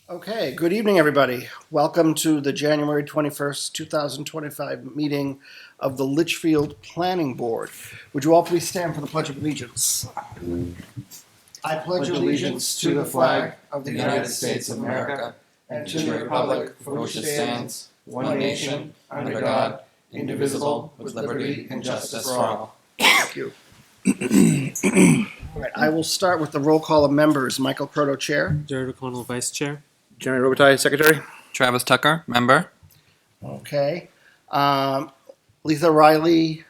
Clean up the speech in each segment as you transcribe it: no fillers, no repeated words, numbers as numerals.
Okay, good evening, everybody. Welcome to the January 21st, 2025 meeting of the Litchfield Planning Board. Would you all please stand for the Pledge of Allegiance? I pledge allegiance to the flag of the United States of America and to the republic for which it stands, one nation, under God, indivisible, with liberty and justice for all. Thank you. All right, I will start with the roll call of members. Michael Croto, Chair. Jared O'Connell, Vice Chair. Jeremy Robitaille, Secretary. Travis Tucker, member. Okay. Letha Riley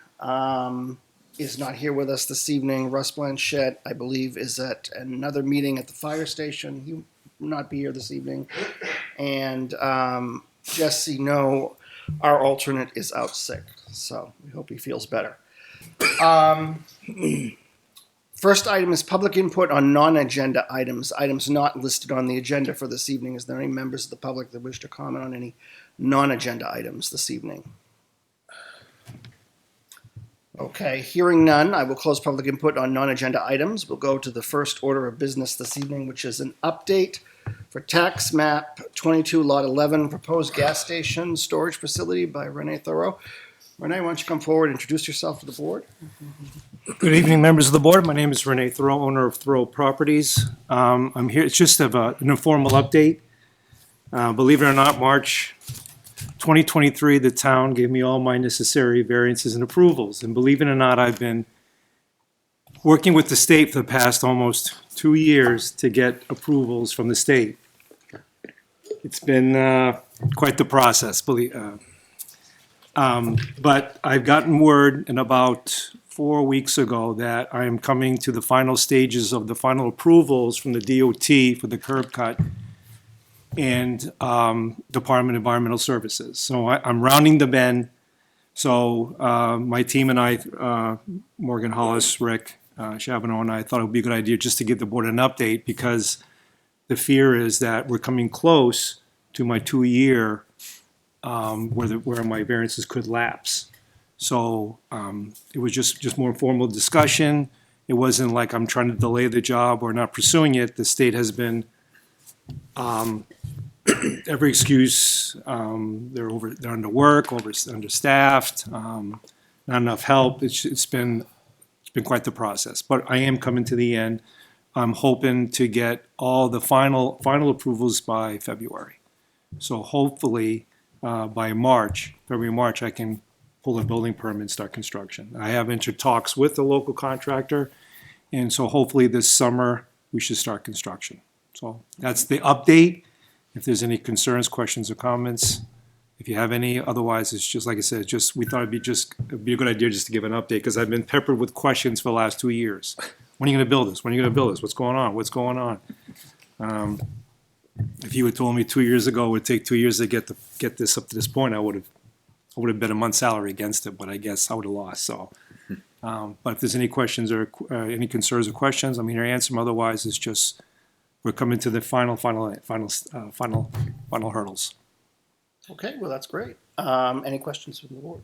is not here with us this evening. Russ Blanchette, I believe, is at another meeting at the fire station. He will not be here this evening. And Jesse No, our alternate, is out sick. So we hope he feels better. First item is public input on non-agenda items not listed on the agenda for this evening. Is there any members of the public that wish to comment on any non-agenda items this evening? Okay, hearing none, I will close public input on non-agenda items. We'll go to the first order of business this evening, which is an update for tax map 22 lot 11 proposed gas station storage facility by Renee Thoreau. Renee, why don't you come forward and introduce yourself to the board? Good evening, members of the board. My name is Renee Thoreau, owner of Thoreau Properties. I'm here, it's just an informal update. Believe it or not, March 2023, the town gave me all my necessary variances and approvals. And believe it or not, I've been working with the state for the past almost 2 years to get approvals from the state. It's been quite the process, but I've gotten word in about 4 weeks ago that I am coming to the final stages of the final approvals from the DOT for the curb cut and Department of Environmental Services. So I'm rounding the bend. So my team and I, Morgan Hollis, Rick Chabonneau, and I thought it would be a good idea just to give the board an update because the fear is that we're coming close to my 2-year where my variances could lapse. So it was just more informal discussion. It wasn't like I'm trying to delay the job or not pursuing it. The state has been every excuse. They're underworked, understaffed, not enough help. It's been quite the process. But I am coming to the end. I'm hoping to get all the final approvals by February. So hopefully by February, March, I can pull a building permit and start construction. I have entered talks with the local contractor, and so hopefully this summer we should start construction. So that's the update. If there's any concerns, questions, or comments, if you have any, otherwise it's just like I said, we thought it'd be a good idea just to give an update because I've been peppered with questions for the last 2 years. When are you going to build this? When are you going to build this? What's going on? What's going on? If you had told me 2 years ago it would take 2 years to get this up to this point, I would have bet a month's salary against it, but I guess I would have lost. So, but if there's any questions or any concerns or questions, I'm here to answer them. Otherwise, it's just we're coming to the final hurdles. Okay, well, that's great. Any questions from the board?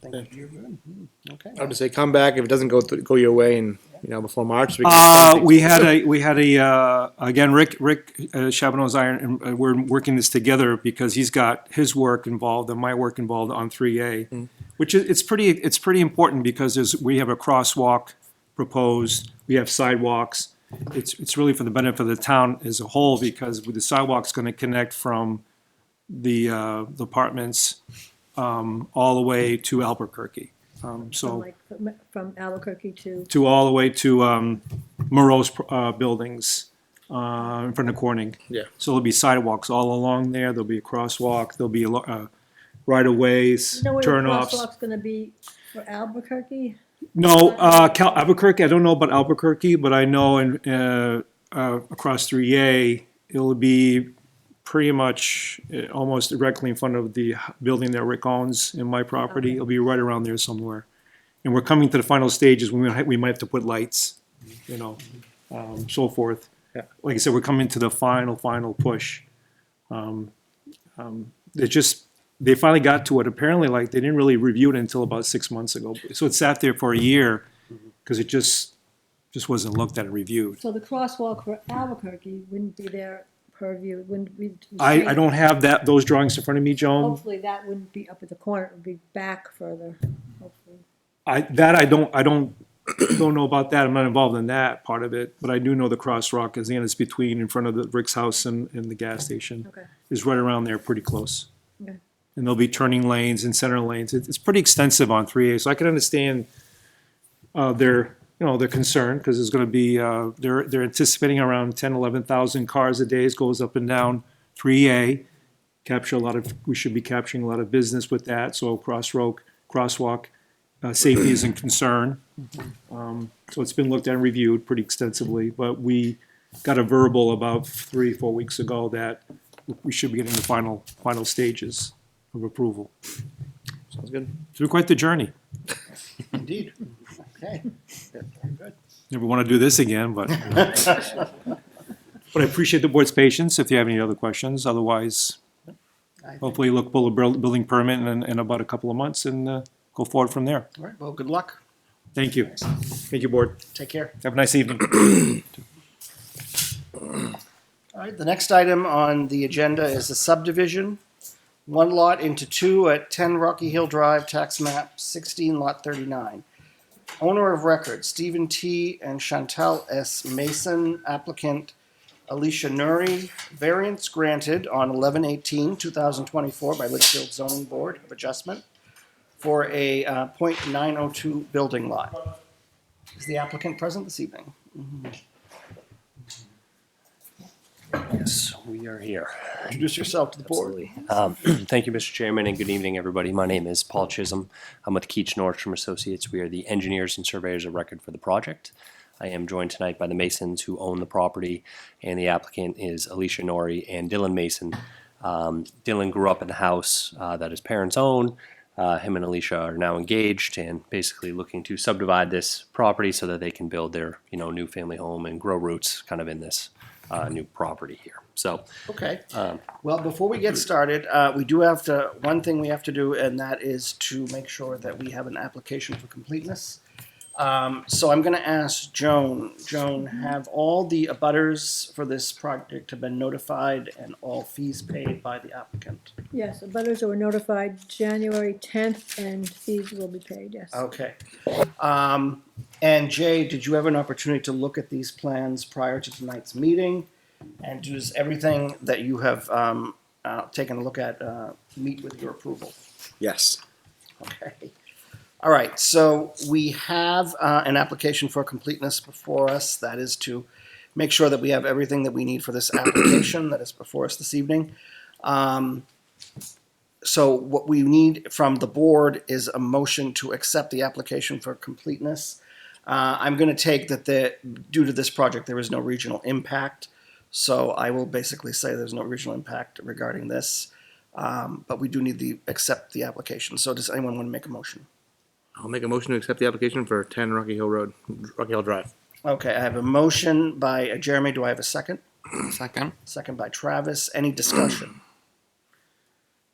Thank you. You're good. Okay. I would just say come back if it doesn't go your way, and before March. We had a again Rick Chabonneau's and we're working this together because he's got his work involved and my work involved on 3A, which is it's pretty important because we have a crosswalk proposed, we have sidewalks. It's really for the benefit of the town as a whole because the sidewalk's going to connect from the apartments all the way to Albuquerque. From Albuquerque to all the way to Moreau's buildings in front of Corning. Yeah. So there'll be sidewalks all along there. There'll be a crosswalk. There'll be right-of-ways, You know where turn-offs. the crosswalk's going to be for Albuquerque? No, Albuquerque. I don't know about Albuquerque, but I know across 3A it'll be pretty much almost directly in front of the building that Rick owns in my property. Okay. It'll be right around there somewhere. And we're coming to the final stages when we might have to put lights, so forth. Yeah. Like I said, we're coming to the final push. They finally got to it. Apparently, like they didn't really review it until about 6 months ago. So it sat there for a year because it just just wasn't looked at and reviewed. So the crosswalk for Albuquerque wouldn't be their purview, it wouldn't be. I don't have those drawings in front of me, Joan. Hopefully that wouldn't be up at the corner, it would be back further, hopefully. I don't know about that. I'm not involved in that part of it, but I do know the crosswalk, as it's between in front of the Rick's house and the gas station. Okay. Is right around there, pretty close. Okay. And there'll be turning lanes and center lanes. It's pretty extensive on 3A, so I can understand their concern, because there's going to be they're anticipating around 10, 11,000 cars a day. It goes up and down 3A. We should be capturing a lot of business with that. So crosswalk safety is a concern. So it's been looked at and reviewed pretty extensively, but we got a verbal about 3-4 weeks ago that we should be getting the final stages of approval. Sounds good. It's been quite the journey. Indeed. Okay. Good, very good. Never want to do this again, but I appreciate the board's patience. If you have any other questions, otherwise, I think- hopefully look pull a building permit in about a couple of months and go forward from there. All right, well, good luck. Thank you. Thank you, board. Take care. Have a nice evening. All right, the next item on the agenda is a subdivision. One lot into two at 10 Rocky Hill Drive, tax map 16, lot 39. Owner of record, Stephen T. and Chantal S. Mason, applicant Alicia Nuri. Variance granted on 11/18/2024 by Litchfield Zoning Board of Adjustment for a .902 building lot. Is the applicant present this evening? Yes, we are here. Introduce yourself to the board. Absolutely. Thank you, Mr. Chairman, and good evening, everybody. My name is Paul Chisholm. I'm with Keach Nordstrom Associates. We are the engineers and surveyors of record for the project. I am joined tonight by the Masons who own the property, and the applicant is Alicia Nori and Dylan Mason. Dylan grew up in the house that his parents own. Him and Alicia are now engaged and basically looking to subdivide this property so that they can build their, new family home and grow roots kind of in this new property here. So, Okay. Well, before we get started, we do have one thing we have to do, and that is to make sure that we have an application for completeness. So I'm going to ask Joan. Joan, have all the abutters for this project have been notified and all fees paid by the applicant? Yes, the butters were notified January 10th and fees will be paid, yes. Okay. And Jay, did you have an opportunity to look at these plans prior to tonight's meeting? And does everything that you have taken a look at meet with your approval? Yes. Okay. All right, so we have an application for completeness before us. That is to make sure that we have everything that we need for this application that is before us this evening. So what we need from the board is a motion to accept the application for completeness. I'm going to take that due to this project, there is no regional impact. So I will basically say there's no regional impact regarding this. But we do need to accept the application. So does anyone want to make a motion? I'll make a motion to accept the application for 10 Rocky Hill Drive. Okay, I have a motion by Jeremy. Do I have a second? Second. Second by Travis. Any discussion?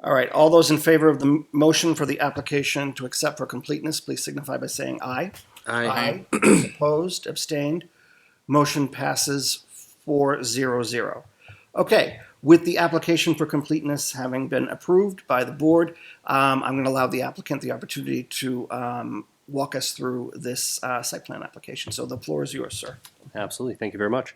All right, all those in favor of the motion for the application to accept for completeness, please signify by saying aye. Aye. Opposed, abstained. Motion passes 4-0-0. Okay, with the application for completeness having been approved by the board, I'm going to allow the applicant the opportunity to walk us through this site plan application. So the floor is yours, sir. Absolutely. Thank you very much.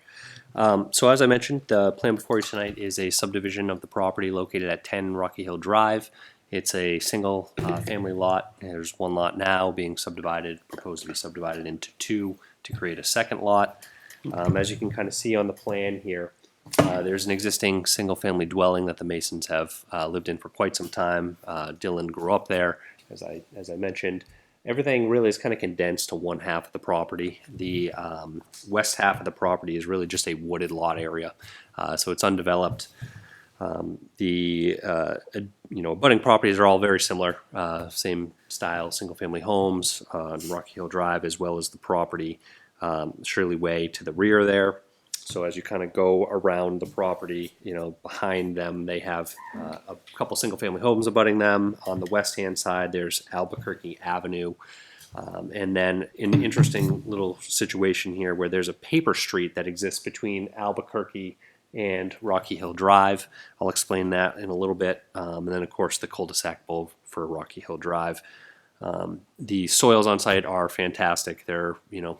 So as I mentioned, the plan before you tonight is a subdivision of the property located at 10 Rocky Hill Drive. It's a single family lot. There's one lot now being subdivided, proposed to be subdivided into two to create a second lot. As you can kind of see on the plan here, there's an existing single-family dwelling that the Masons have lived in for quite some time. Dylan grew up there, as I mentioned. Everything really is kind of condensed to one half of the property. The west half of the property is really just a wooded lot area, so it's undeveloped. The abutting properties are all very similar, same style, single-family homes on Rocky Hill Drive, as well as the property Shirley Way to the rear there. So as you kind of go around the property, behind them they have a couple single-family homes abutting them. On the west-hand side, there's Albuquerque Avenue, And then an interesting little situation here where there's a paper street that exists between Albuquerque and Rocky Hill Drive. I'll explain that in a little bit. And then, of course, the cul-de-sac bowl for Rocky Hill Drive. The soils on site are fantastic. They're,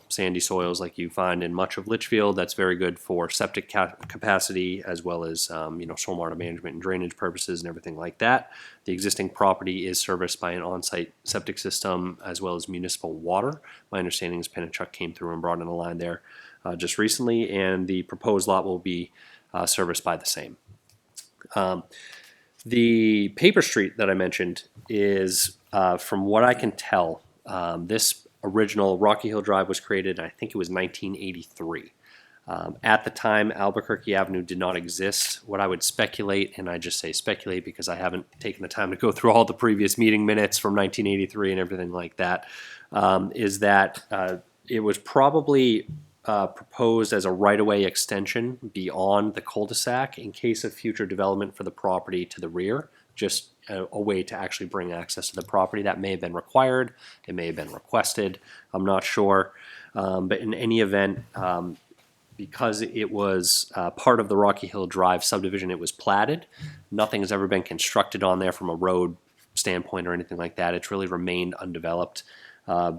sandy soils like you find in much of Litchfield. That's very good for septic capacity as well as, stormwater management and drainage purposes and everything like that. The existing property is serviced by an on-site septic system as well as municipal water. My understanding is Pennachuck came through and brought in a line there just recently, and the proposed lot will be serviced by the same. The paper street that I mentioned is, from what I can tell, this original Rocky Hill Drive was created, I think it was 1983. At the time, Albuquerque Avenue did not exist. What I would speculate, and I just say speculate because I haven't taken the time to go through all the previous meeting minutes from 1983 and everything like that, is that it was probably proposed as a right-of-way extension beyond the cul-de-sac in case of future development for the property to the rear, just a way to actually bring access to the property. That may have been required, it may have been requested, I'm not sure. But in any event, because it was part of the Rocky Hill Drive subdivision, it was platted. Nothing has ever been constructed on there from a road standpoint or anything like that. It's really remained undeveloped.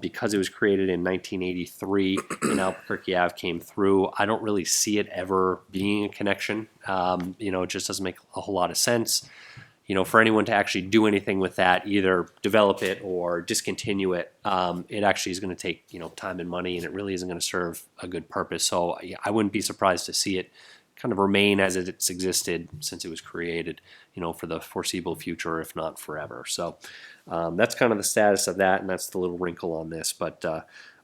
Because it was created in 1983 and Albuquerque Ave came through, I don't really see it ever being a connection. It just doesn't make a whole lot of sense. For anyone to actually do anything with that, either develop it or discontinue it, it actually is going to take, time and money, and it really isn't going to serve a good purpose. So I wouldn't be surprised to see it kind of remain as it's existed since it was created, for the foreseeable future, if not forever. So that's kind of the status of that, and that's the little wrinkle on this. But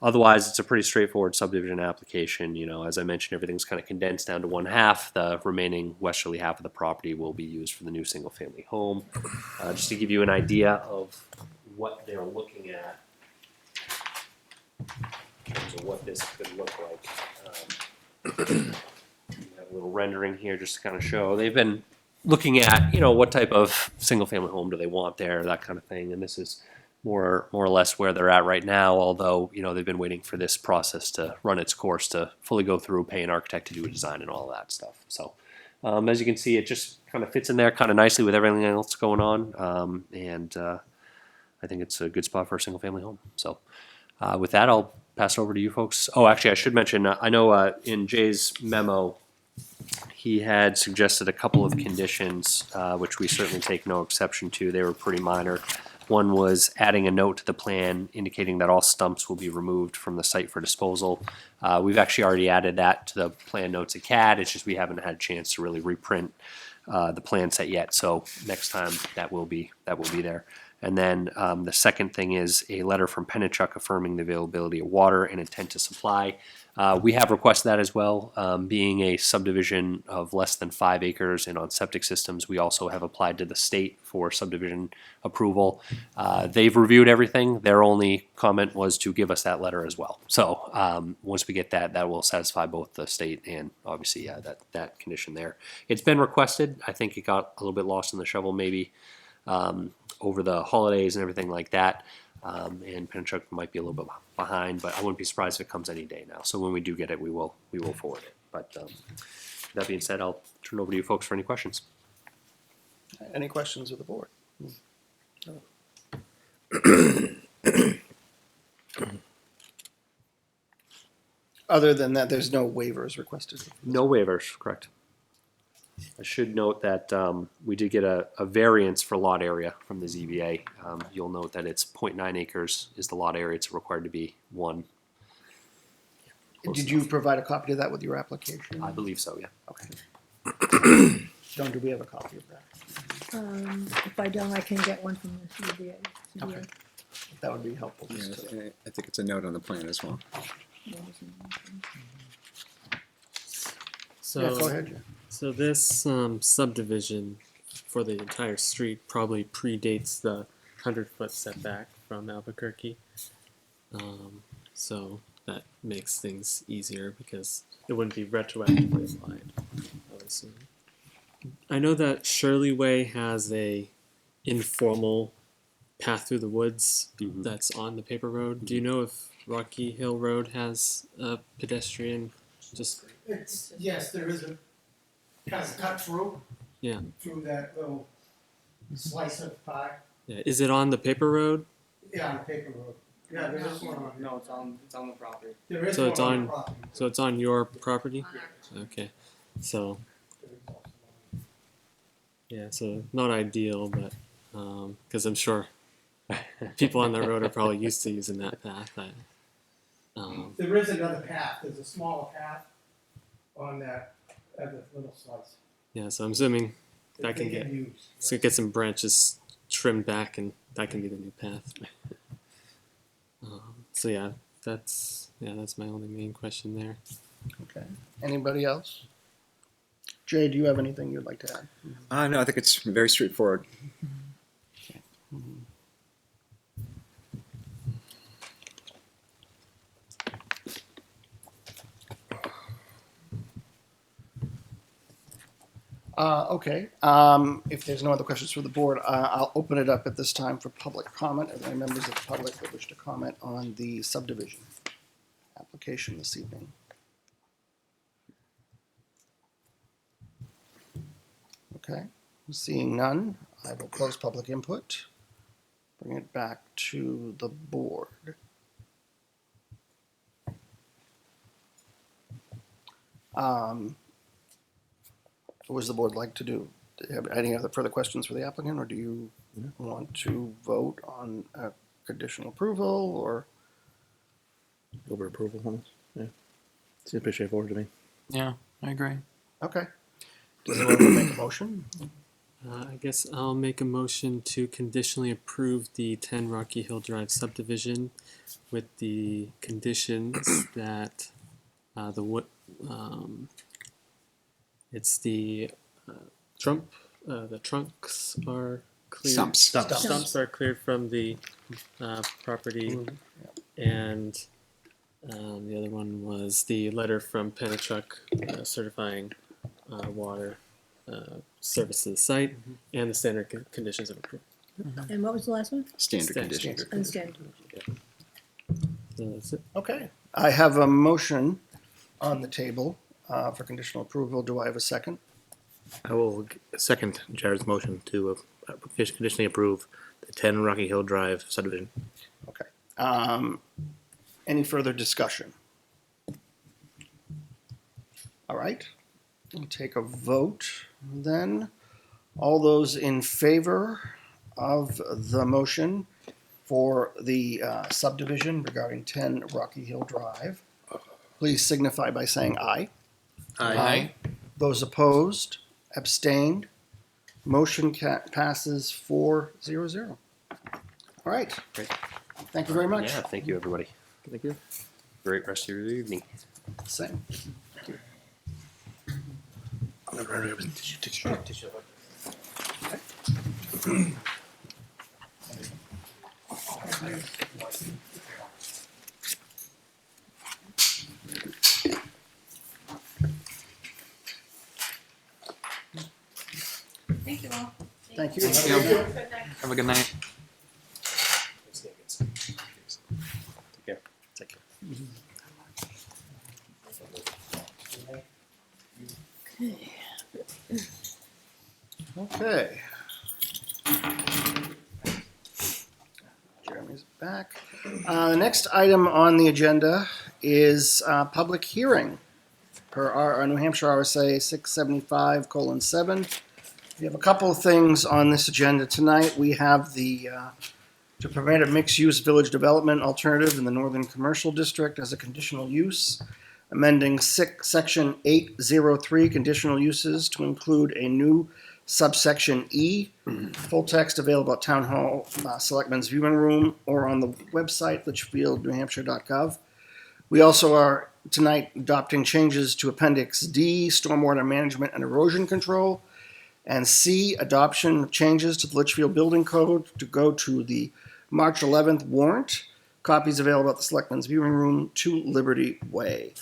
otherwise, it's a pretty straightforward subdivision application. As I mentioned, everything's kind of condensed down to one half. The remaining westerly half of the property will be used for the new single-family home. Just to give you an idea of what they're looking at in terms of what this could look like. We have a little rendering here just to kind of show. They've been looking at, what type of single-family home do they want there, that kind of thing. And this is more or less where they're at right now, although, they've been waiting for this process to run its course to fully go through, pay an architect to do a design and all of that stuff. So as you can see, it just kind of fits in there kind of nicely with everything else going on. And I think it's a good spot for a single-family home. So with that, I'll pass it over to you folks. Oh, actually, I should mention, I know in Jay's memo, he had suggested a couple of conditions, which we certainly take no exception to. They were pretty minor. One was adding a note to the plan indicating that all stumps will be removed from the site for disposal. We've actually already added that to the plan notes at CAD. It's just we haven't had a chance to really reprint the plan set yet. So next time that will be there. And then the second thing is a letter from Pennachuck affirming the availability of water and intent to supply. We have requested that as well. Being a subdivision of less than 5 acres and on septic systems, we also have applied to the state for subdivision approval. They've reviewed everything. Their only comment was to give us that letter as well. So once we get that, that will satisfy both the state and obviously that condition there. It's been requested. I think it got a little bit lost in the shovel maybe over the holidays and everything like that. And Pennachuck might be a little bit behind, but I wouldn't be surprised if it comes any day now. So when we do get it, we will forward it. But that being said, I'll turn it over to you folks for any questions. Any questions of the board? Other than that, there's no waivers requested. No waivers, correct. I should note that we did get a variance for lot area from the ZBA. You'll note that it's 0.9 acres is the lot area. It's required to be 1. Did you provide a copy of that with your application? I believe so, yeah. Okay. John, do we have a copy of that? If I don't, I can get one from the CBA. Okay. That would be helpful. Yeah, just to- I think it's a note on the plan as well. So, Yeah, go ahead, Jim. so this subdivision for the entire street probably predates the 100-foot setback from Albuquerque. So that makes things easier because it wouldn't be retroactively applied, I would assume. I know that Shirley Way has a informal path through the woods Mhm. that's on the paper road. Do you know if Rocky Hill Road has a pedestrian? Just It's, yes, there is a, kind of cut through. Yeah. Through that little slice of pie. yeah, is it on the paper road? Yeah, on the paper road. Yeah, there is one on. No, it's on the property. There is So one it's on on- the property. So it's on your property? Okay. So yeah, so not ideal, but because I'm sure people on the road are probably used to using that path. There is another path, there's a smaller path on that, little slice. Yeah, so I'm assuming that can They get used. so get some branches trimmed back, and that can be the new path. So yeah, that's my only main question there. Okay. Anybody else? Jay, do you have anything you'd like to add? No, I think it's very straightforward. Okay. If there's no other questions for the board, I'll open it up at this time for public comment. Are there any members of the public that wish to comment on the subdivision application this evening? Okay. Seeing none, I will close public input. Bring it back to the board. What does the board like to do? Do you have any other further questions for the applicant, or do you want to vote on a conditional approval, or? Over approval on this. Yeah. Seems pretty straightforward to me. Yeah, I agree. Okay. Does anyone want to make a motion? I guess I'll make a motion to conditionally approve the 10 Rocky Hill Drive subdivision with the conditions that it's the the trunks are cleared. Stumps are cleared from the property, and the other one was the letter from Penachuk certifying water service to the site and the standard conditions of approval. And what was the last one? Standard Standard. conditions. Understand. So that's it. Okay. I have a motion on the table for conditional approval. Do I have a second? I will second Jared's motion to conditionally approve the 10 Rocky Hill Drive subdivision. Okay. Any further discussion? All right. We'll take a vote then. All those in favor of the motion for the subdivision regarding 10 Rocky Hill Drive, please signify by saying aye. Aye. Those opposed, abstained, motion passes 4-0. All right. Great. Thank you very much. Yeah, thank you, everybody. Thank you. Great rest of your evening. Same. Thank you all. Thank you. Thank you. Have a good night. Take care. Take care. Okay. Jeremy's back. The next item on the agenda is public hearing per our New Hampshire RSA 675:7. We have a couple of things on this agenda tonight. We have the to permit a mixed-use village development alternative in the Northern Commercial District as a conditional use, amending section 803 conditional uses to include a new subsection E, full text available at Town Hall Selectmen's Viewing Room or on the website litchfieldnewhampshire.gov. We also are tonight adopting changes to Appendix D, stormwater management and erosion control, and C, adoption of changes to the Litchfield Building Code to go to the March 11th warrant. Copies available at the Selectmen's Viewing Room, 2 Liberty Way.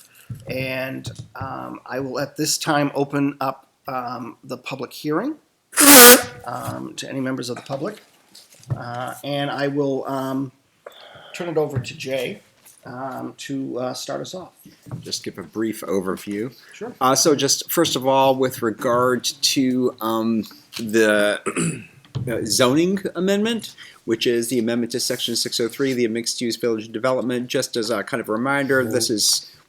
And I will at this time open up the public hearing to any members of the public And I will turn it over to Jay to start us off. Just give a brief overview. Sure. So just first of all, with regard to the zoning amendment, which is the amendment to section 603, the mixed-use village development, just as a kind of reminder,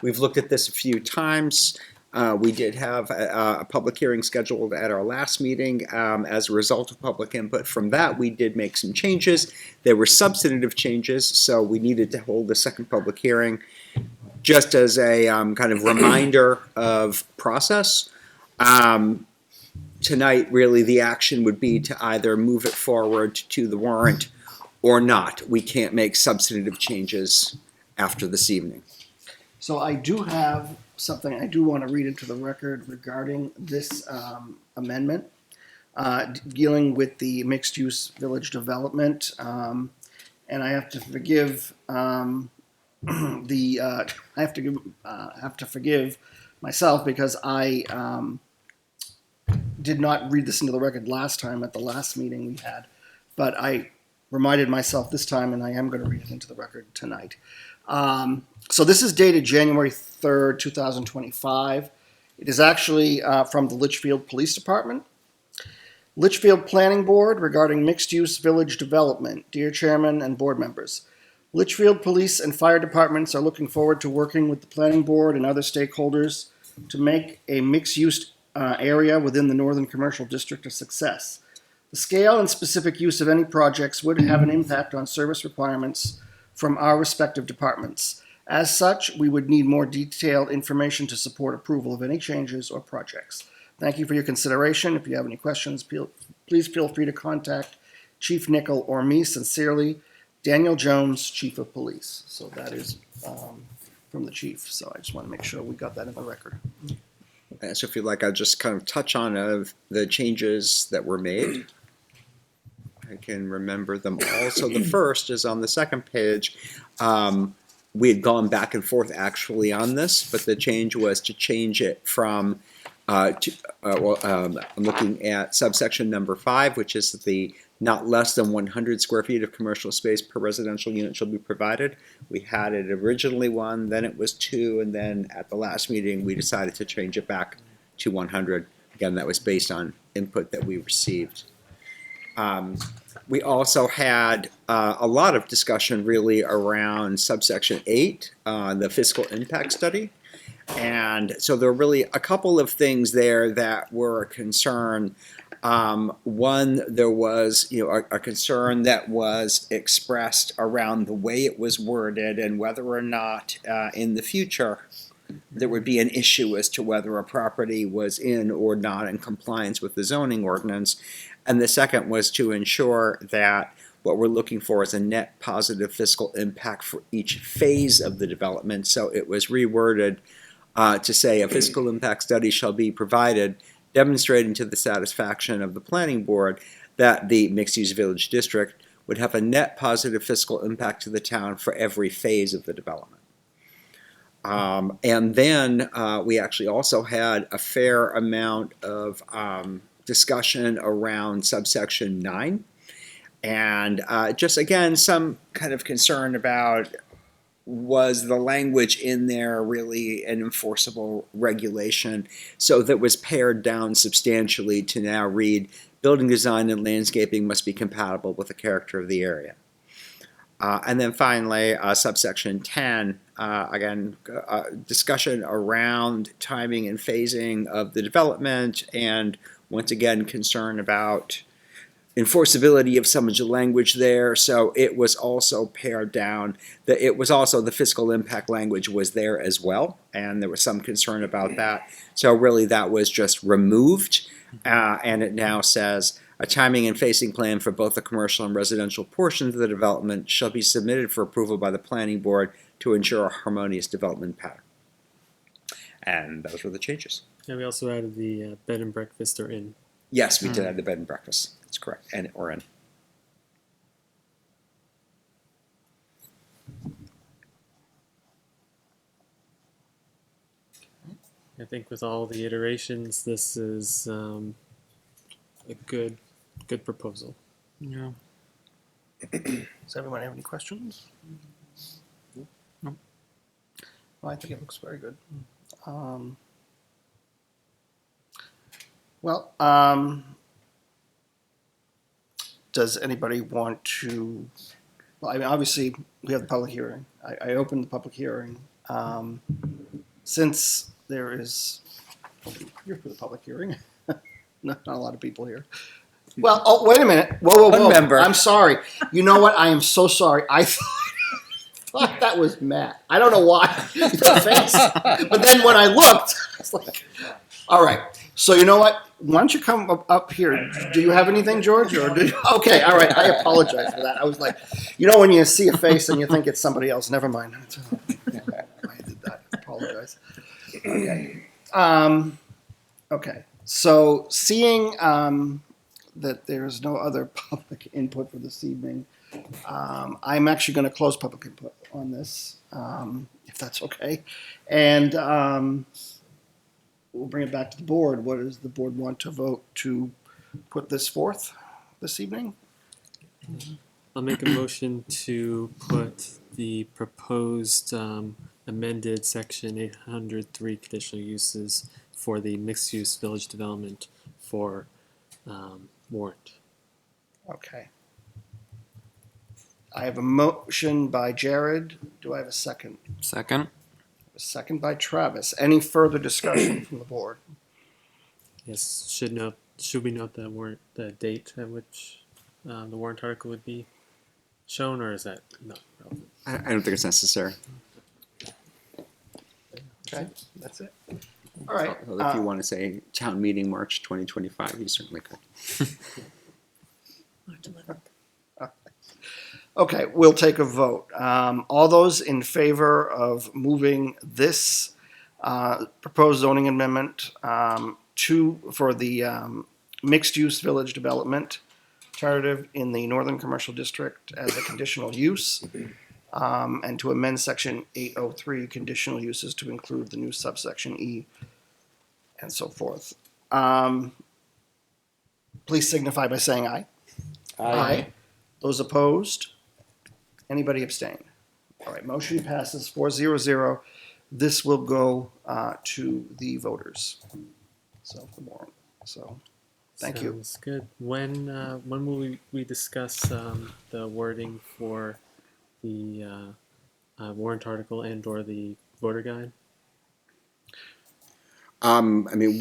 we've looked at this a few times. We did have a public hearing scheduled at our last meeting. As a result of public input from that, we did make some changes. There were substantive changes, so we needed to hold a second public hearing. Just as a kind of reminder of process, tonight really the action would be to either move it forward to the warrant or not. We can't make substantive changes after this evening. So I do have something I do want to read into the record regarding this amendment dealing with the mixed-use village development, and I have to forgive I have to forgive myself because I did not read this into the record last time at the last meeting we had, but I reminded myself this time, and I am going to read it into the record tonight. So this is dated January 3rd, 2025. It is actually from the Litchfield Police Department. Litchfield Planning Board regarding mixed-use village development. Dear Chairman and board members, Litchfield Police and Fire Departments are looking forward to working with the Planning Board and other stakeholders to make a mixed-use area within the Northern Commercial District a success. The scale and specific use of any projects would have an impact on service requirements from our respective departments. As such, we would need more detailed information to support approval of any changes or projects. Thank you for your consideration. If you have any questions, please feel free to contact Chief Nickel or me. Sincerely, Daniel Jones, Chief of Police. So that is from the chief. So I just want to make sure we got that in the record. So if you'd like, I'll just kind of touch on the changes that were made. I can remember them all. So the first is on the second page. We had gone back and forth actually on this, but the change was to change it from, I'm looking at subsection number 5, which is the not less than 100 square feet of commercial space per residential unit shall be provided. We had it originally 1, then it was 2, and then at the last meeting we decided to change it back to 100. Again, that was based on input that we received. We also had a lot of discussion really around subsection 8, the fiscal impact study. And so there were really a couple of things there that were a concern. One, there was a concern that was expressed around the way it was worded and whether or not in the future there would be an issue as to whether a property was in or not in compliance with the zoning ordinance. And the second was to ensure that what we're looking for is a net positive fiscal impact for each phase of the development. So it was reworded to say a fiscal impact study shall be provided demonstrating to the satisfaction of the planning board that the mixed-use village district would have a net positive fiscal impact to the town for every phase of the development. And then we actually also had a fair amount of discussion around subsection 9. And just again, some kind of concern about was the language in there really an enforceable regulation? So that was pared down substantially to now read building design and landscaping must be compatible with the character of the area. And then finally, subsection 10, again, discussion around timing and phasing of the development, and once again, concern about enforceability of some of the language there. So it was also pared down. It was also the fiscal impact language was there as well, and there was some concern about that. So really that was just removed, and it now says, a timing and phasing plan for both the commercial and residential portions of the development shall be submitted for approval by the planning board to ensure a harmonious development pattern. And those were the changes. And we also added the bed and breakfast or inn. Yes, we did add the bed and breakfast. That's correct. And or in. I think with all the iterations, this is a good proposal. Yeah. Does everyone have any questions? No. Well, I think it looks very good. Well, does anybody want to, well, I mean, obviously, we have the public hearing. I opened the public hearing. Since there is, here for the public hearing, not a lot of people here. Well, oh, wait a minute. Whoa. One member. I'm sorry. You know what? I am so sorry. I thought that was Matt. I don't know why. The face. But then when I looked, I was like, all right. So you know what? Why don't you come up here? Do you have anything, George? Or do you? Okay, all right. I apologize for that. I was like, you know, when you see a face and you think it's somebody else. Never mind. I did that. I apologize. Okay. Okay. So seeing that there's no other public input for this evening, I'm actually going to close public input on this, if that's okay. And we'll bring it back to the board. What does the board want to vote to put this forth this evening? I'll make a motion to put the proposed amended section 803 conditional uses for the mixed-use village development for warrant. Okay. I have a motion by Jared. Do I have a second? Second. A second by Travis. Any further discussion from the board? Yes, should we note the date at which the warrant article would be shown, or is that not relevant? I don't think it's necessary. Okay, that's it. All right. Although if you want to say town meeting March 2025, you certainly could. March 11th. Okay, we'll take a vote. All those in favor of moving this proposed zoning amendment for the mixed-use village development alternative in the Northern Commercial District as a conditional use, and to amend section 803 conditional uses to include the new subsection E and so forth. Please signify by saying aye. Aye. Those opposed? Anybody abstain? All right, motion passes 4-0-0. This will go to the voters. So the warrant. So thank you. Sounds good. When will we discuss the wording for the warrant article and/or the voter guide? I mean,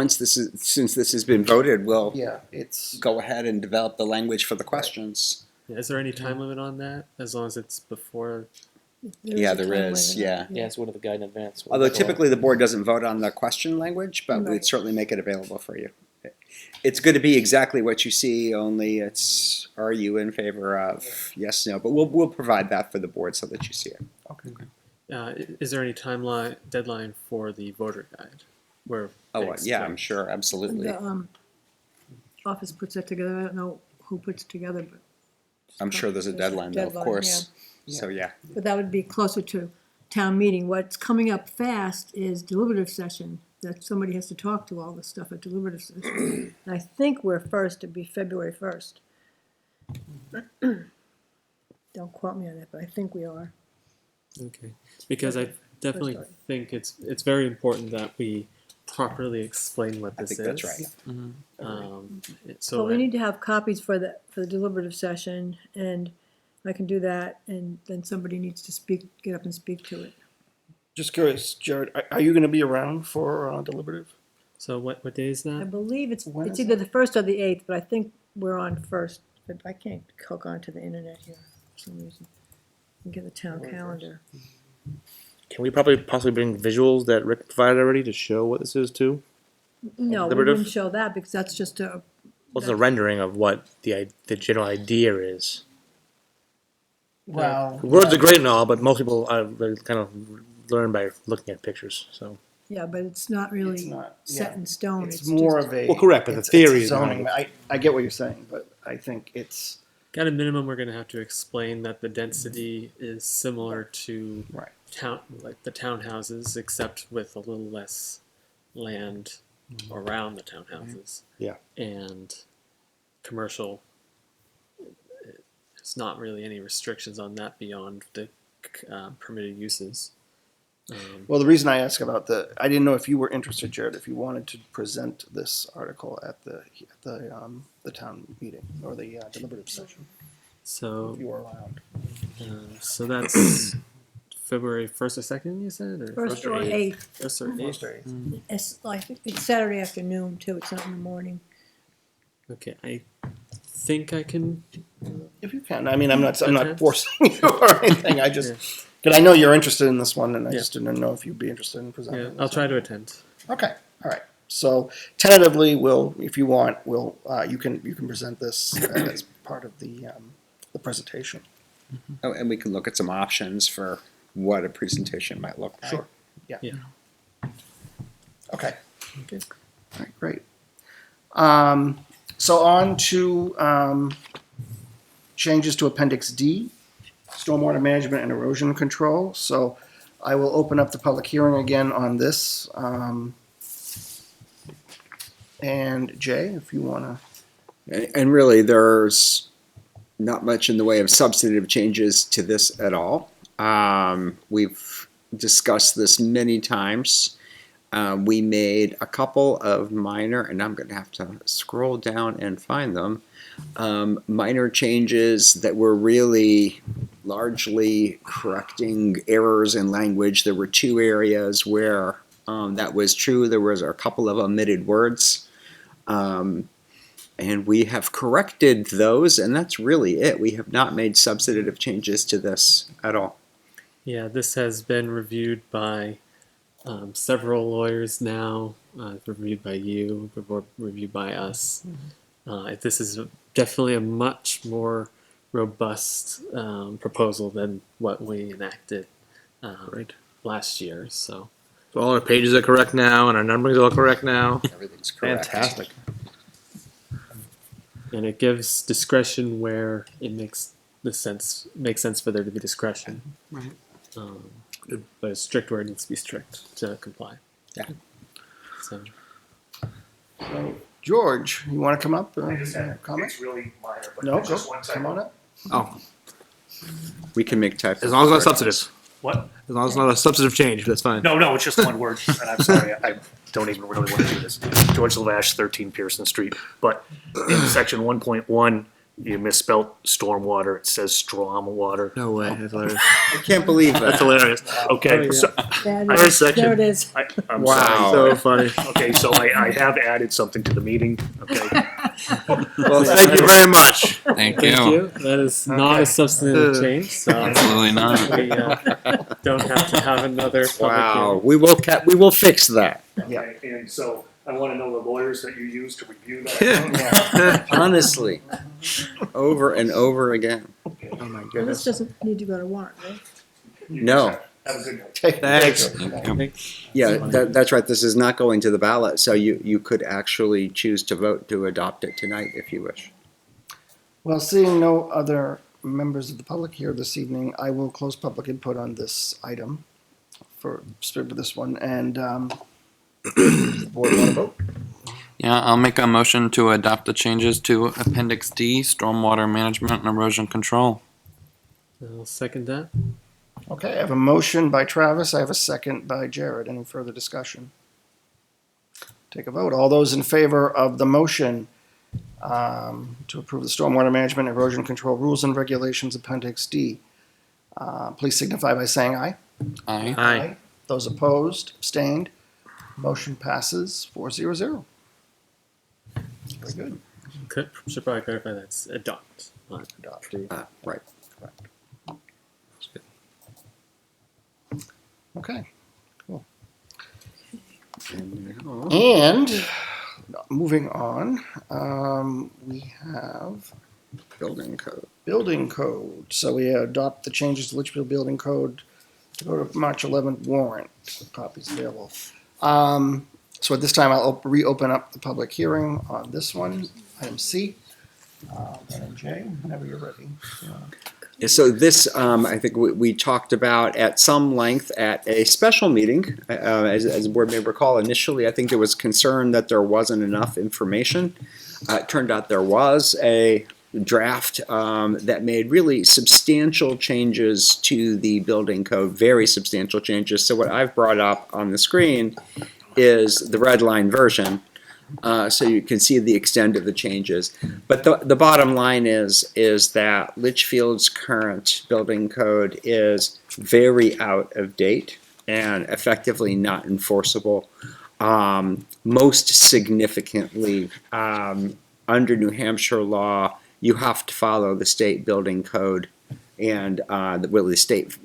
since this has been voted, we'll Yeah, it's go ahead and develop the language for the questions. Yeah, is there any time limit on that? As long as it's before. Yeah, a there time is. limit. Yeah. it's one of the guide in advance. Although typically the board doesn't vote on the question language, but Right. we'd certainly make it available for you. It's going to be exactly what you see, only it's are you in favor of yes, no, but we'll provide that for the board so that you see it. Is there any deadline for the voter guide? Where Oh, they yeah, expect- I'm sure, absolutely. The office puts that together. I don't know who puts it together, but I'm sure there's a deadline though, of Deadline, course. So yeah, but that would be closer to town meeting. What's coming up fast is deliberative session, that somebody has to talk to all this stuff at deliberative session. And I think we're first, it'd be February 1st. Don't quote me on that, but I think we are. Okay, because I definitely First think it's very important that we properly explain what I this think is. that's right. So But we need to have copies for the deliberative session, and I can do that, and then somebody needs to get up and speak to it. just curious, Jared, are you going to be around for deliberative? So what day is I that? believe it's When is either the 1st or the 8th, but I think we're on first. But I can't hook onto the internet here for some reason. And get the town calendar. Can we possibly bring visuals that Rick provided already to show what this is too? No, we Deliberative? wouldn't show that because that's just a, What's the rendering of what the general idea is? Well, Words are great and all, but most people kind of learn by looking at pictures. So yeah, but it's not really it's not set yeah. in stone. It's more just- of a Well, correct, but the it's theory is zoning. behind I get what you're saying, but I think it's At a minimum, we're going to have to explain that the density is similar to right. like the townhouses, except with a little less land around the townhouses. Yeah. And commercial there's not really any restrictions on that beyond the permitted uses. Well, the reason I ask about I didn't know if you were interested, Jared, if you wanted to present this article at the town meeting or the deliberative session, So if you were allowed. so that's February 1st or 2nd, you said? Or First or eighth, First or 8th? it's like, it's Saturday afternoon too, it's not in the morning. Okay, I think I can. If you can. I mean, I'm not Okay. forcing you or anything. I just, because I know you're interested in this one, and I just didn't know if you'd be interested in presenting. Yeah, this I'll try one. to attend. Okay, all right. So tentatively, if you want, you can present this as part of the presentation. Oh, and we can look at some options for what a presentation might look like. Sure. Yeah. Yeah. Okay. Okay. All right, great. So on to changes to Appendix D, stormwater management and erosion control. So I will open up the public hearing again on this. And Jay, if you want to. And really, there's not much in the way of substantive changes to this at all. We've discussed this many times. We made a couple of minor, and I'm going to have to scroll down and find them, minor changes that were really largely correcting errors in language. There were two areas where that was true. There was a couple of omitted words. And we have corrected those, and that's really it. We have not made substantive changes to this at all. Yeah, this has been reviewed by several lawyers now. Reviewed by you, reviewed by us. This is definitely a much more robust proposal than what we enacted last year. So all our pages are correct now, and our numberings are all correct now. Everything's correct. Fantastic. and it gives discretion where it makes sense for there to be discretion. Right. But it's strict where it needs to be strict to comply. Yeah. So So, George, you want to come up? Comment? It's really minor, but No, it's go. just one Come on up. Oh, We can make typos. as long as it's not substantive. What? As long as it's not a substantive change, that's fine. No, it's just one word, and I'm sorry, I don't even really want to do this. George Lavash, 13 Pearson Street. But in section 1.1, you misspelled stormwater. It says stormwater. No way. That's hilarious. I can't believe That's that. hilarious. Okay, Oh, yeah. so, That First is, section. there it is. I'm Wow. sorry. So funny. Okay, so I have added something to the meeting, okay? Well, thank you very much. Thank thank you. you. That is not a substantive change. So Absolutely not. we don't have to have another public Wow. hearing. We will fix that. Okay, and so I want to know the lawyers that you use to review that. Yeah. Honestly. Over and over again. Oh my Well, this goodness. doesn't need to go to warrant, right? No. Have a good night. Thanks. Yeah, that's right. This is not going to the ballot, so you could actually choose to vote to adopt it tonight if you wish. Well, seeing no other members of the public here this evening, I will close public input on this item for this one. And does the board want to vote? Yeah, I'll make a motion to adopt the changes to Appendix D, Stormwater Management and Erosion Control. I'll second that. Okay, I have a motion by Travis. I have a second by Jared. Any further discussion? Take a vote. All those in favor of the motion to approve the Stormwater Management and Erosion Control Rules and Regulations Appendix D, please signify by saying aye. Aye. Aye. Those opposed, abstained, motion passes 4-0. Very good. Should probably clarify that's adopt. Not Adopt. Right. Okay, cool. And moving on, we have Building code. building code. So we adopt the changes to Litchfield Building Code to go to March 11th warrant. Copies available. So at this time, I'll reopen up the public hearing on this one, item C. Item J, whenever you're ready. So this, I think we talked about at some length at a special meeting. As the board may recall, initially I think there was concern that there wasn't enough information. It turned out there was a draft that made really substantial changes to the building code, very substantial changes. So what I've brought up on the screen is the red line version, so you can see the extent of the changes. But the bottom line is that Litchfield's current building code is very out of date and effectively not enforceable. Most significantly, under New Hampshire law, you have to follow the state building code and the state,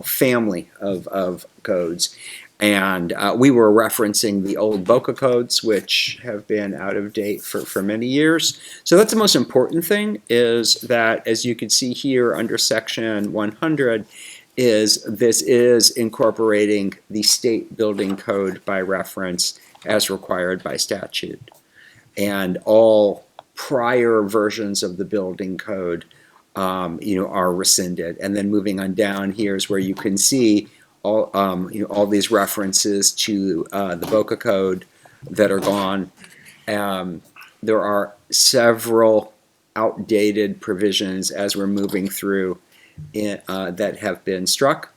family of codes. And we were referencing the old BOCA codes, which have been out of date for many years. So that's the most important thing, is that, as you can see here under section 100, this is incorporating the state building code by reference as required by statute. And all prior versions of the building code are rescinded. And then moving on down, here's where you can see all these references to the BOCA code that are gone. There are several outdated provisions as we're moving through that have been struck.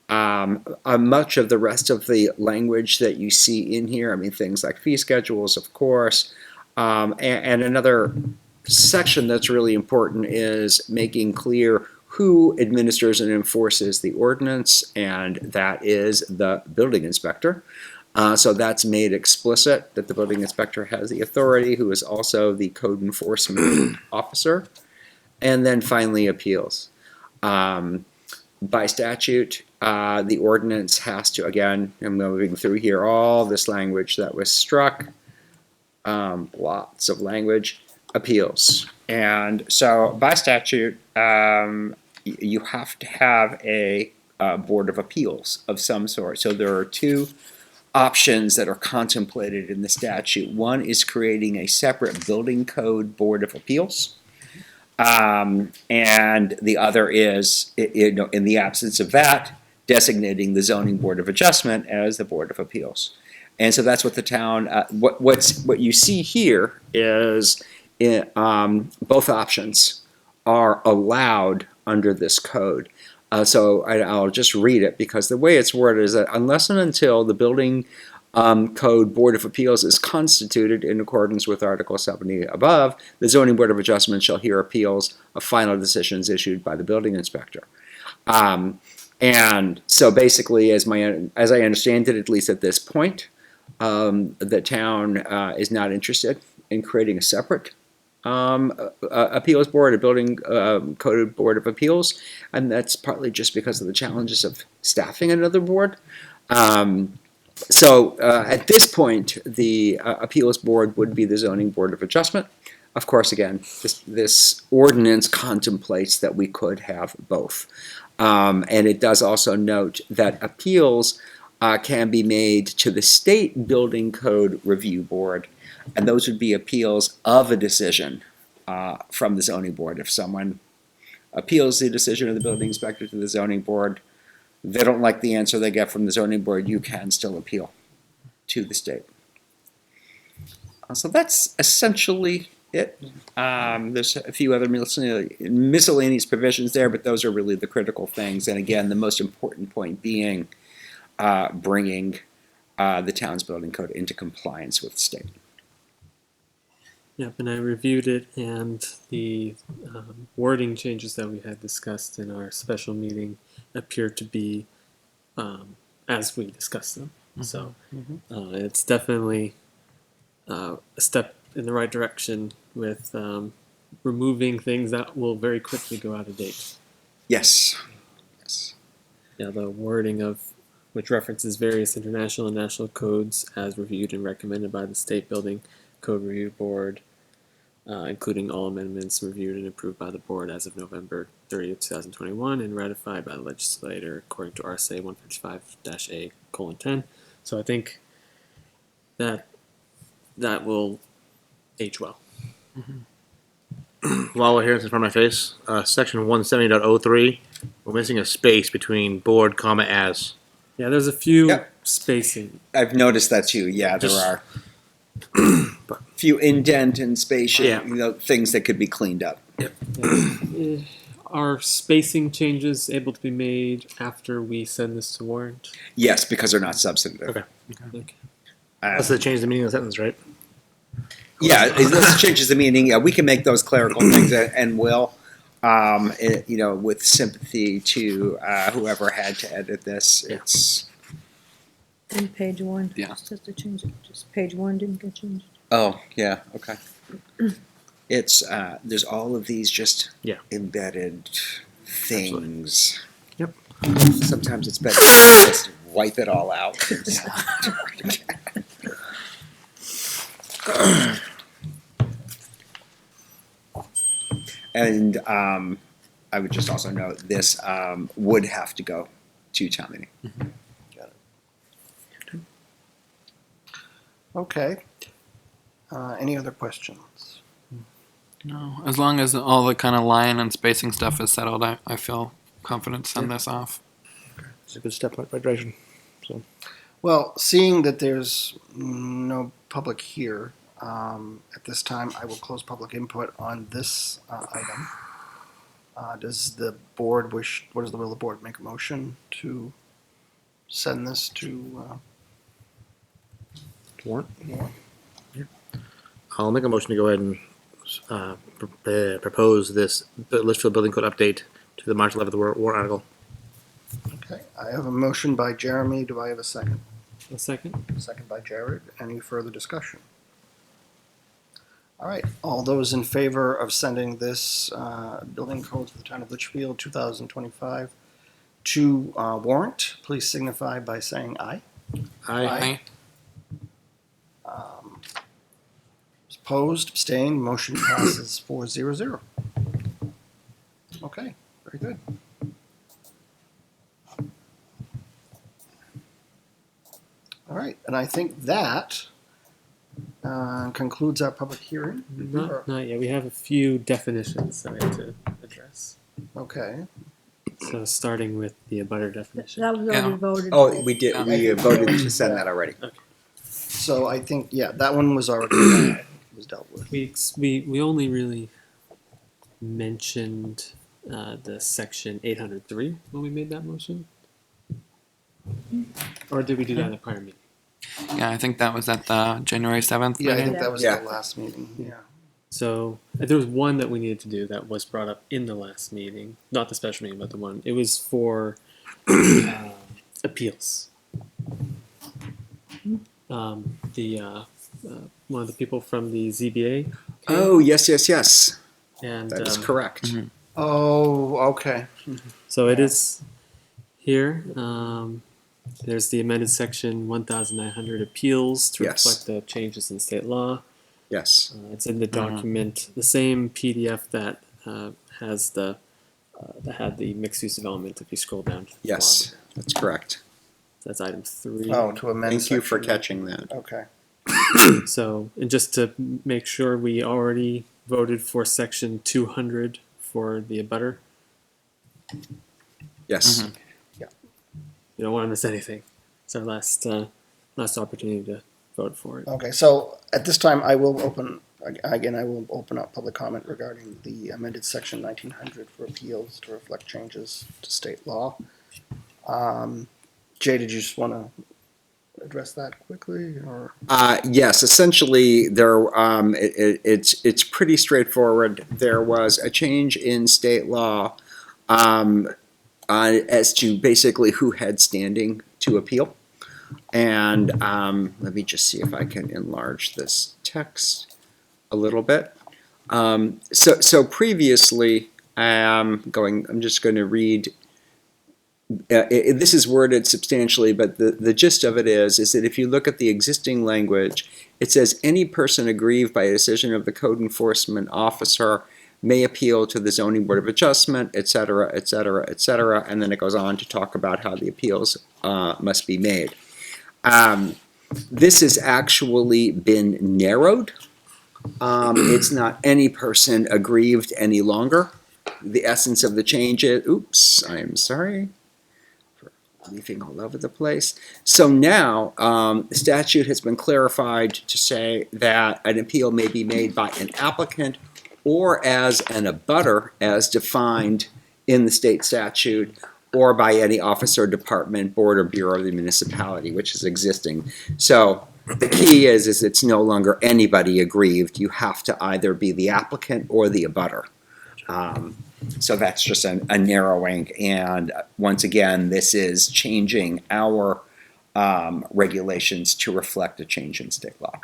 Much of the rest of the language that you see in here, things like fee schedules, of course, and another section that's really important is making clear who administers and enforces the ordinance, and that is the building inspector. So that's made explicit that the building inspector has the authority, who is also the code enforcement officer. And then finally, appeals. By statute, the ordinance has to, again, I'm moving through here, all this language that was struck, lots of language, appeals. And so by statute, you have to have a board of appeals of some sort. So there are two options that are contemplated in the statute. One is creating a separate building code board of appeals. And the other is, in the absence of that, designating the zoning board of adjustment as the board of appeals. And so that's what the town, what you see here is both options are allowed under this code. So I'll just read it, because the way it's worded is that unless and until the building Code Board of Appeals is constituted in accordance with Article 70 above, the Zoning Board of Adjustment shall hear appeals of final decisions issued by the building inspector. And so basically, as I understand it, at least at this point, the town is not interested in creating a separate appeals board, a building code board of appeals, and that's partly just because of the challenges of staffing another board. So at this point, the appeals board would be the zoning board of adjustment. Of course, again, this ordinance contemplates that we could have both. And it does also note that appeals can be made to the state building code review board, and those would be appeals of a decision from the zoning board. If someone appeals the decision of the building inspector to the zoning board, they don't like the answer they get from the zoning board, you can still appeal to the state. So that's essentially it. There's a few other miscellaneous provisions there, but those are really the critical things. And again, the most important point being bringing the town's building code into compliance with the state. Yep, and I reviewed it, and the wording changes that we had discussed in our special meeting appear to be as we discussed them. So it's definitely a step in the right direction with removing things that will very quickly go out of date. Yes. Yes. Yeah, the wording of which references various international and national codes as reviewed and recommended by the State Building Code Review Board, including all amendments reviewed and approved by the board as of November 30th, 2021, and ratified by the legislator according to RSA 155-A:10. So I think that will age well. While we're here, it's in front of my face, section 170.03, we're missing a space between board, comma, as. Yeah, there's a few Yep. spacing. I've noticed that too. Yeah, there Just- are. few indent and spatial, Yeah. things that could be cleaned up. Are spacing changes able to be made after we send this to warrant? Yes, because they're not substantive. Okay. Okay. That's the change the meaning of the sentence, right? Yeah, this changes the meaning. Yeah, we can make those clerical things and will, with sympathy to whoever had to edit this. Yeah. It's In page one. Yeah. Just to change it, just page one didn't get changed. yeah, okay. It's there's all of these just Yeah. embedded things. Yep. Sometimes it's better to just wipe it all out. And I would just also note this would have to go to town meeting. Okay. Any other questions? No, as long as all the kind of line and spacing stuff is settled, I feel confident to send this off. It's a good step in the right direction. Well, seeing that there's no public here, at this time, I will close public input on this item. Does the board wish, what is the will of the board? Make a motion to send this to Warrant? warrant? I'll make a motion to go ahead and propose this Litchfield Building Code update to the March 11th warrant article. Okay, I have a motion by Jeremy. Do I have a second? A second? Second by Jared. Any further discussion? All right, all those in favor of sending this building code to the town of Litchfield 2025 to warrant, please signify by saying aye. Aye. Opposed, abstained, motion passes 4-0-0. Okay, very good. All right, and I think that concludes our public hearing. Not yet. We have a few definitions that we have to address. Okay, So starting with the abutter definition. That was already Yeah. voted. Oh, we did. We voted to send that already. so I think, yeah, that one was already was dealt with. We only really mentioned the section 803 when we made that motion, or did we do that in a prior meeting? Yeah, I think that was at the January 7th Yeah, I meeting. think that was Yeah. the last meeting, yeah. So there was one that we needed to do that was brought up in the last meeting, not the special meeting, but the one. It was for appeals. One of the people from the ZBA. came, Oh, yes, yes, yes. and That is correct. Oh, okay. so it Yeah. is here. There's the amended section 1900 appeals to Yes. reflect the changes in state law. Yes. It's in the document, the same PDF that has that had the mixed use development. If you scroll down, to the Yes, bottom. that's correct. That's item 3. Oh, to amend. Thank you for section- catching that. Okay. So, and just to make sure, we already voted for section 200 for the abutter. Yes. Mhm. You don't want to miss anything. It's our last opportunity to vote for it. Okay, so at this time, I will open up public comment regarding the amended section 1900 for appeals to reflect changes to state law. Jay, did you just want to address that quickly, or? Yes, essentially, it's pretty straightforward. There was a change in state law as to basically who had standing to appeal. And let me just see if I can enlarge this text a little bit. So previously, I'm just going to read. This is worded substantially, but the gist of it is that if you look at the existing language, it says any person aggrieved by a decision of the code enforcement officer may appeal to the zoning board of adjustment, et cetera, et cetera, et cetera, and then it goes on to talk about how the appeals must be made. This has actually been narrowed. It's not any person aggrieved any longer. The essence of the change is, oops, I am sorry. leafing all over the place. So now, the statute has been clarified to say that an appeal may be made by an applicant or as an abutter as defined in the state statute, or by any officer, department, board, or bureau of the municipality, which is existing. So the key is it's no longer anybody aggrieved. You have to either be the applicant or the abutter. So that's just a narrowing. And once again, this is changing our regulations to reflect a change in state law.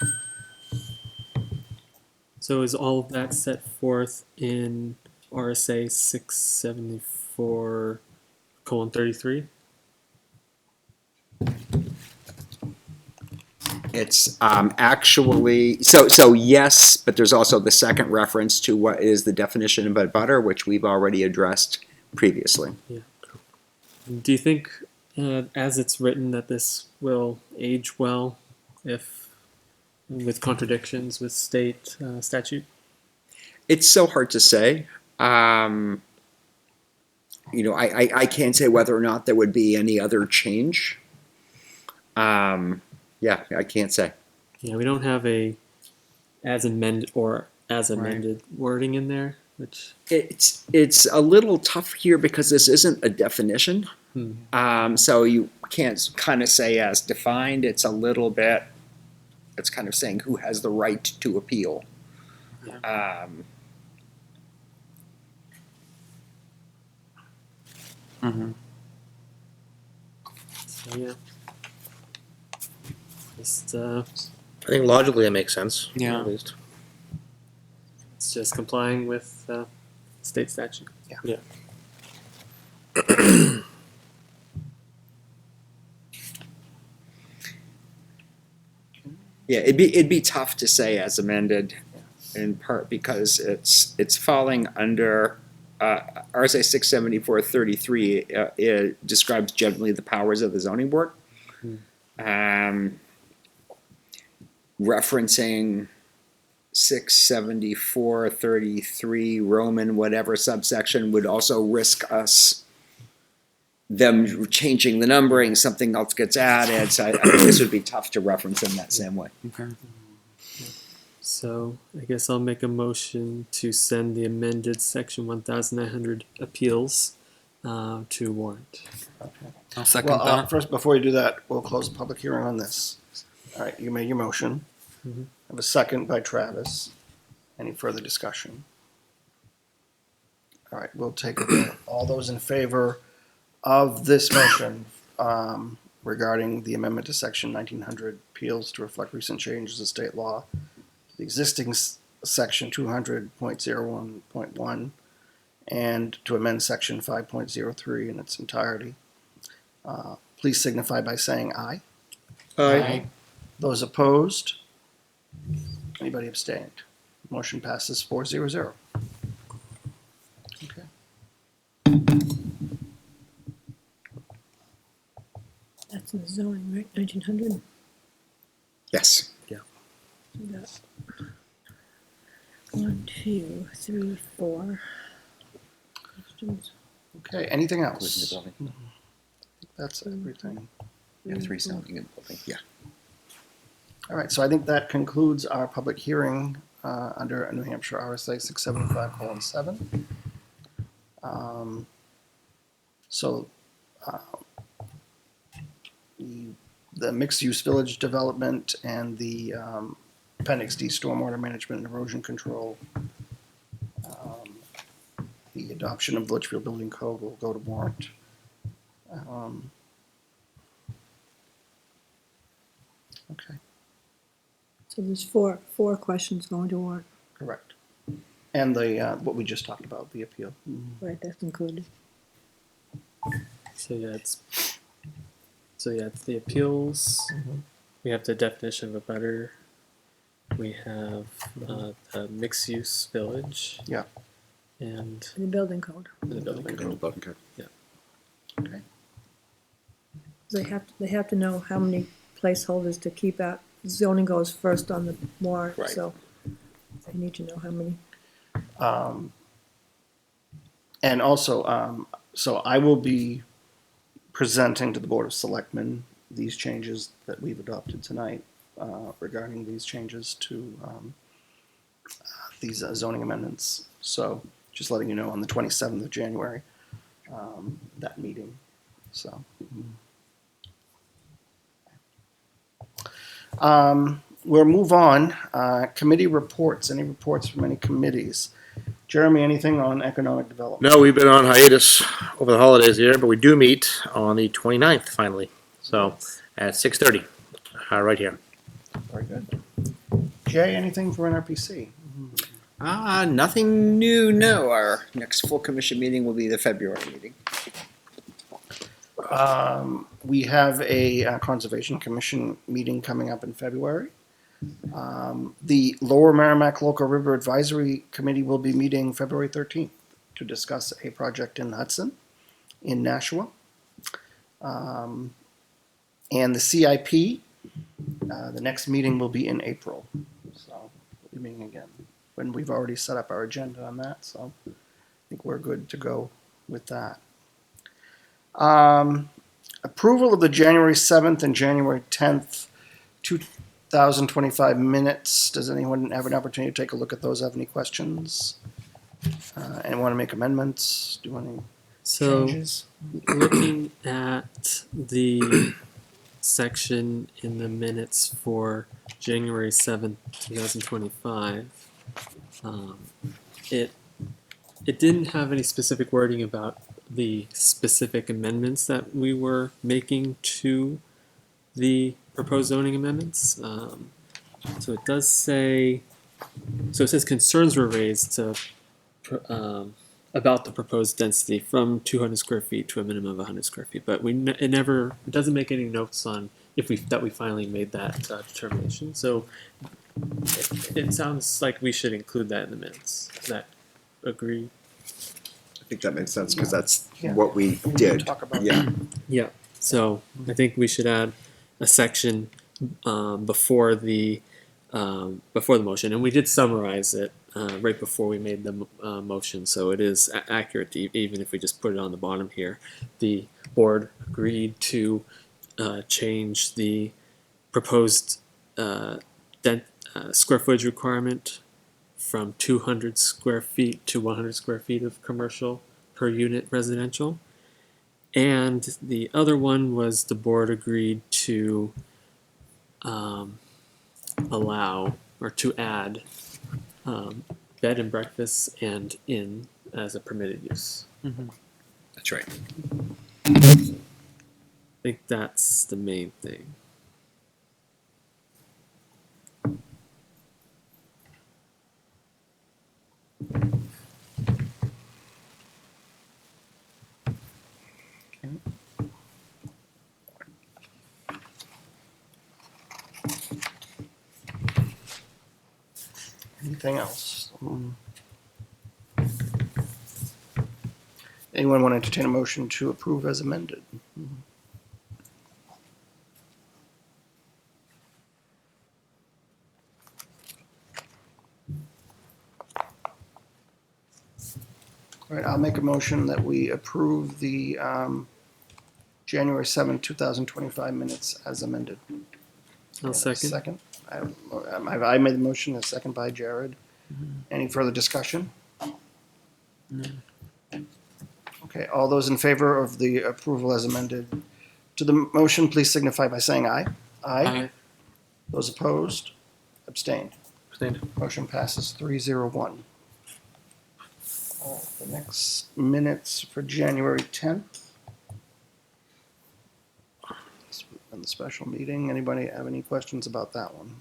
So is all of that set forth in RSA 674:33? It's actually, so yes, but there's also the second reference to what is the definition of abutter, which we've already addressed previously. Do you think, as it's written, that this will age well if with contradictions with state statute? It's so hard to say. I can't say whether or not there would be any other change. Yeah, I can't say. Yeah, we don't have a as amended wording in there, which It's a little tough here because this isn't a definition. So you can't kind of say as defined. It's a little bit, it's kind of saying who has the right to appeal. so yeah. Just I think logically it makes sense. Yeah. At least. it's just complying with state statute. Yeah, it'd be tough to say as amended, in part because it's falling under RSA 674:33. It describes generally the powers of the zoning board. Referencing 674:33 Roman whatever subsection would also risk them changing the numbering, something else gets added. So I think this would be tough to reference in that same way. Okay. So I guess I'll make a motion to send the amended section 1900 appeals to warrant. I'll second Well, that. first, before you do that, we'll close the public hearing on this. All right, you made your motion. Mhm. I have a second by Travis. Any further discussion? All right, we'll take a vote. All those in favor of this motion regarding the amendment to section 1900 appeals to reflect recent changes in state law, the existing section 200.01.1, and to amend section 5.03 in its entirety, please signify by saying aye. Aye. Those opposed? Anybody abstained? Motion passes 4-0. Okay. That's in the zoning, right? 1900. Yes. We got 1, 2, 3, 4 questions. Okay, anything else? That's everything. Three sounding in the building. Yeah. All right, so I think that concludes our public hearing under New Hampshire RSA 675:7. So the mixed-use village development and the Appendix D stormwater management and erosion control, the adoption of the Litchfield Building Code will go to warrant. Okay. So there's four questions going to warrant. Correct. And the, what we just talked about, the appeal. Right, that's included. So yeah, it's the appeals. We have the definition of a butter. We have the mixed use village. Yeah. And The building code. the building code. Okay. They have to know how many placeholders to keep out. Zoning goes first on the warrant, Right. so they need to know how many. And also, so I will be presenting to the Board of Selectmen these changes that we've adopted tonight regarding these changes to these zoning amendments. So just letting you know on the 27th of January, that meeting. So. We'll move on. Committee reports. Any reports from any committees? Jeremy, anything on economic development? No, we've been on hiatus over the holidays here, but we do meet on the 29th finally. So at 6:30, right here. Very good. Jay, anything for NRPC? Nothing new, no. Our next full commission meeting will be the February meeting. We have a Conservation Commission meeting coming up in February. The Lower Merrimack Local River Advisory Committee will be meeting February 13th to discuss a project in Hudson, in Nashua. And the CIP, the next meeting will be in April. So we'll be meeting again. When we've already set up our agenda on that, so I think we're good to go with that. Approval of the January 7th and January 10th, 2025 minutes. Does anyone have an opportunity to take a look at those? Have any questions? And want to make amendments? Do any changes? Looking at the section in the minutes for January 7th, 2025, it didn't have any specific wording about the specific amendments that we were making to the proposed zoning amendments. So it does say, so it says concerns were raised to, about the proposed density from 200 square feet to a minimum of 100 square feet, but it doesn't make any notes on that we finally made that determination. So it sounds like we should include that in the minutes. Is that agree? I think that makes sense because that's Yeah. what we We did. talk about Yeah. Yeah. So I think we should add a section before the motion, and we did summarize it right before we made the motion, so it is accurate even if we just put it on the bottom here. The board agreed to change the proposed square footage requirement from 200 square feet to 100 square feet of commercial per unit residential. And the other one was the board agreed to allow or to add bed and breakfast and inn as a permitted use. That's right. I think that's the main thing. Anything else? Anyone want to entertain a motion to approve as amended? All right, I'll make a motion that we approve the January 7th, 2025 minutes as amended. I'll second. Second. I made the motion, a second by Jared. Any further discussion? Okay, all those in favor of the approval as amended to the motion, please signify by saying aye. Aye. Those opposed? Abstained. Abstained. Motion passes 3-0-1. The next minutes for January 10th. And the special meeting. Anybody have any questions about that one?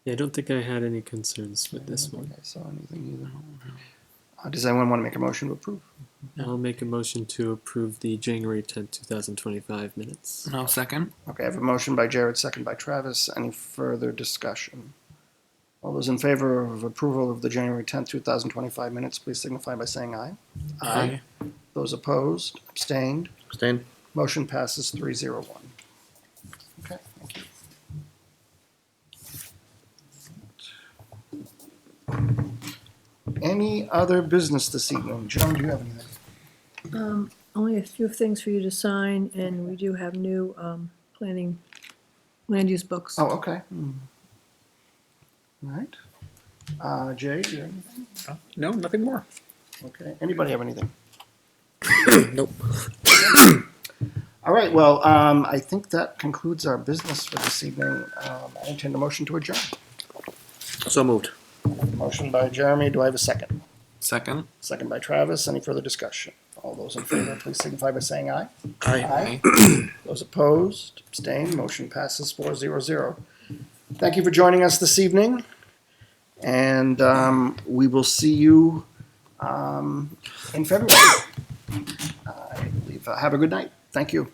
Yeah, I don't think I had any concerns with this I don't one. think I saw anything either. Does anyone want to make a motion to approve? I'll make a motion to approve the January 10th, 2025 minutes. No second. Okay, I have a motion by Jared, second by Travis. Any further discussion? All those in favor of approval of the January 10th, 2025 minutes, please signify by saying aye. Aye. Those opposed, abstained, Abstain? motion passes 301. Okay, thank you. Any other business this evening? Joan, do you have anything? Only a few things for you to sign, and we do have new, planning, land use books. Oh, okay. All right. Jay, do you have anything? No, nothing more. Okay. Anybody have anything? Nope. All right, well, I think that concludes our business for this evening. I intend a motion to adjourn. So moved. Motion by Jeremy, do I have a second? Second? Second by Travis, any further discussion? All those in favor, please signify by saying aye. Aye. Those opposed, abstained, motion passes 400. Thank you for joining us this evening, and we will see you in February, I believe. Have a good night. Thank you.